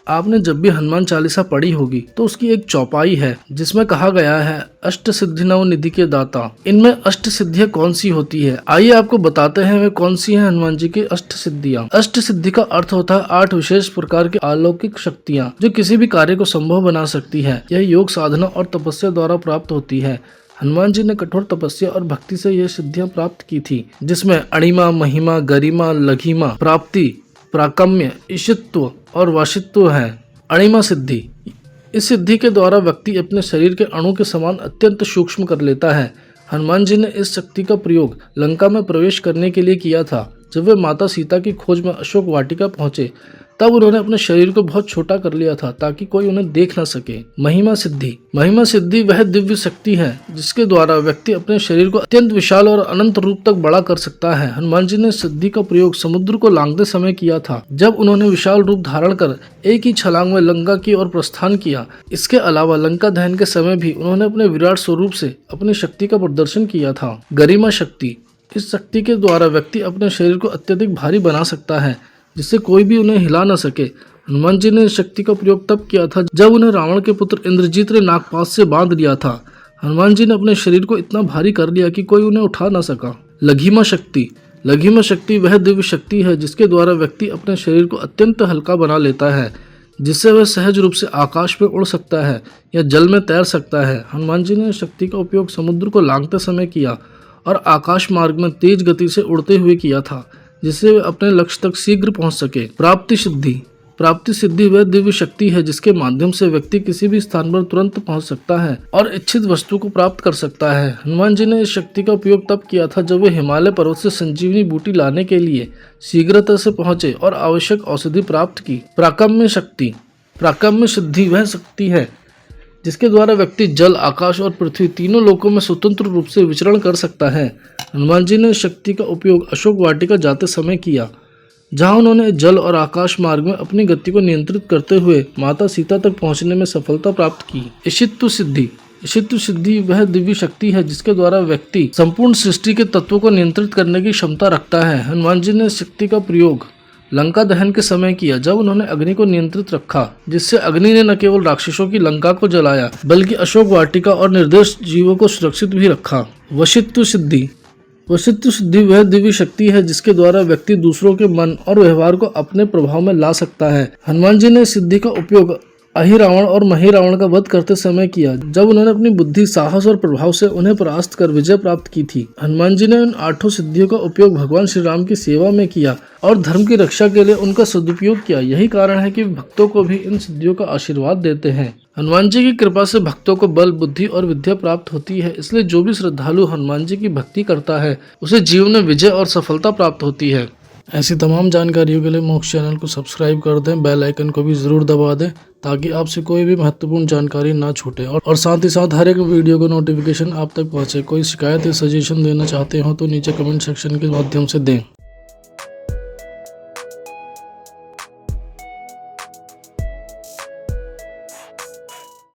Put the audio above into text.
आपने जब भी हनुमान चालीसा पढ़ी होगी तो उसकी एक चौपाई है जिसमें कहा गया है अष्ट सिद्धि नव निधि के दाता। इनमें अष्ट सिद्धियां कौन सी होती है, आइए आपको बताते हैं वे कौन सी हैं हनुमान जी की अष्ट सिद्धियां। अष्ट सिद्धि का अर्थ होता है 8 विशेष प्रकार की अलौकिक शक्तियां जो किसी भी कार्य को संभव बना सकती है। यह योग साधना और तपस्या द्वारा प्राप्त होती है। हनुमान जी ने कठोर तपस्या और भक्ति से यह सिद्धियां प्राप्त की थी, जिसमें अणिमा, महिमा, गरिमा, लघिमा, प्राप्ति, प्राकम्य, ईशित्व और वाशित्व है। अणिमा सिद्धि, इस सिद्धि के द्वारा व्यक्ति अपने शरीर के अणु के समान अत्यंत सूक्ष्म कर लेता है। हनुमान जी ने इस शक्ति का प्रयोग लंका में प्रवेश करने के लिए किया था। जब वे माता सीता की खोज में अशोक वाटिका पहुंचे तब उन्होंने अपने शरीर को बहुत छोटा कर लिया था ताकि कोई उन्हें देख न सके। महिमा सिद्धि, महिमा सिद्धि वह दिव्य शक्ति है जिसके द्वारा व्यक्ति अपने शरीर को अत्यंत विशाल और अनंत रूप तक बड़ा कर सकता है। हनुमान जी ने सिद्धि का प्रयोग समुद्र को लांघते समय किया था, जब उन्होंने विशाल रूप धारण कर एक ही छलांग में लंका की ओर प्रस्थान किया। इसके अलावा लंका दहन के समय भी उन्होंने अपने विराट स्वरूप से अपनी शक्ति का प्रदर्शन किया था। गरिमा शक्ति, इस शक्ति के द्वारा व्यक्ति अपने शरीर को अत्यधिक भारी बना सकता है जिससे कोई भी उन्हें हिला न सके। हनुमान जी ने इस शक्ति का प्रयोग तब किया था जब उन्हें रावण के पुत्र इंद्रजीत ने नागपाश से बांध लिया था। हनुमान जी ने अपने शरीर को इतना भारी कर लिया कि कोई उन्हें उठा न सका। लघिमा शक्ति, लघिमा शक्ति वह दिव्य शक्ति है जिसके द्वारा व्यक्ति अपने शरीर को अत्यंत हल्का बना लेता है, जिससे वह सहज रूप से आकाश में उड़ सकता है या जल में तैर सकता है। हनुमान जी ने इस शक्ति का उपयोग समुद्र को लांघते समय किया और आकाश मार्ग में तेज गति से उड़ते हुए किया था, जिससे वे अपने लक्ष्य तक शीघ्र पहुंच सके। प्राप्ति सिद्धि, प्राप्ति सिद्धि वह दिव्य शक्ति है जिसके माध्यम से व्यक्ति किसी भी स्थान पर तुरंत पहुंच सकता है और इच्छित वस्तु को प्राप्त कर सकता है। हनुमान जी ने इस शक्ति का उपयोग तब किया था जब वे हिमालय पर्वत से संजीवनी बूटी लाने के लिए शीघ्रता से पहुंचे और आवश्यक औषधि प्राप्त की। प्राकम्य शक्ति, प्राकम्य सिद्धि वह शक्ति है जिसके द्वारा व्यक्ति जल, आकाश और पृथ्वी तीनों लोकों में स्वतंत्र रूप से विचरण कर सकता है। हनुमान जी ने इस शक्ति का उपयोग अशोक वाटिका जाते समय किया, जहां उन्होंने जल और आकाश मार्ग में अपनी गति को नियंत्रित करते हुए माता सीता तक पहुंचने में सफलता प्राप्त की। ईशित्व सिद्धि, ईशित्व सिद्धि वह दिव्य शक्ति है जिसके द्वारा व्यक्ति संपूर्ण सृष्टि के तत्वों को नियंत्रित करने की क्षमता रखता है। हनुमान जी ने इस शक्ति का प्रयोग लंका दहन के समय किया, जब उन्होंने अग्नि को नियंत्रित रखा, जिससे अग्नि ने न केवल राक्षसों की लंका को जलाया बल्कि अशोक वाटिका और निर्दोष जीवों को सुरक्षित भी रखा। वशित्व सिद्धि, वशित्व सिद्धि वह दिव्य शक्ति है जिसके द्वारा व्यक्ति दूसरों के मन और व्यवहार को अपने प्रभाव में ला सकता है। हनुमान जी ने इस सिद्धि का उपयोग अहिरावण और महिरावण का वध करते समय किया, जब उन्होंने अपनी बुद्धि, साहस और प्रभाव से उन्हें परास्त कर विजय प्राप्त की थी। हनुमान जी ने उन 8 सिद्धियों का उपयोग भगवान श्री राम की सेवा में किया और धर्म की रक्षा के लिए उनका सदुपयोग किया। यही कारण है कि भक्तों को भी इन सिद्धियों का आशीर्वाद देते हैं। हनुमान जी की कृपा से भक्तों को बल, बुद्धि और विद्या प्राप्त होती है, इसलिए जो भी श्रद्धालु हनुमान जी की भक्ति करता है उसे जीवन में विजय और सफलता प्राप्त होती है। ऐसी तमाम जानकारियों के लिए मोक्ष चैनल को सब्सक्राइब कर दें, बेल आइकन को भी जरूर दबा दें ताकि आपसे कोई भी महत्वपूर्ण जानकारी ना छूटे और साथ ही साथ हर एक वीडियो का नोटिफिकेशन आप तक पहुंचे। कोई शिकायत या सजेशन देना चाहते हो तो नीचे कमेंट सेक्शन के माध्यम से दें।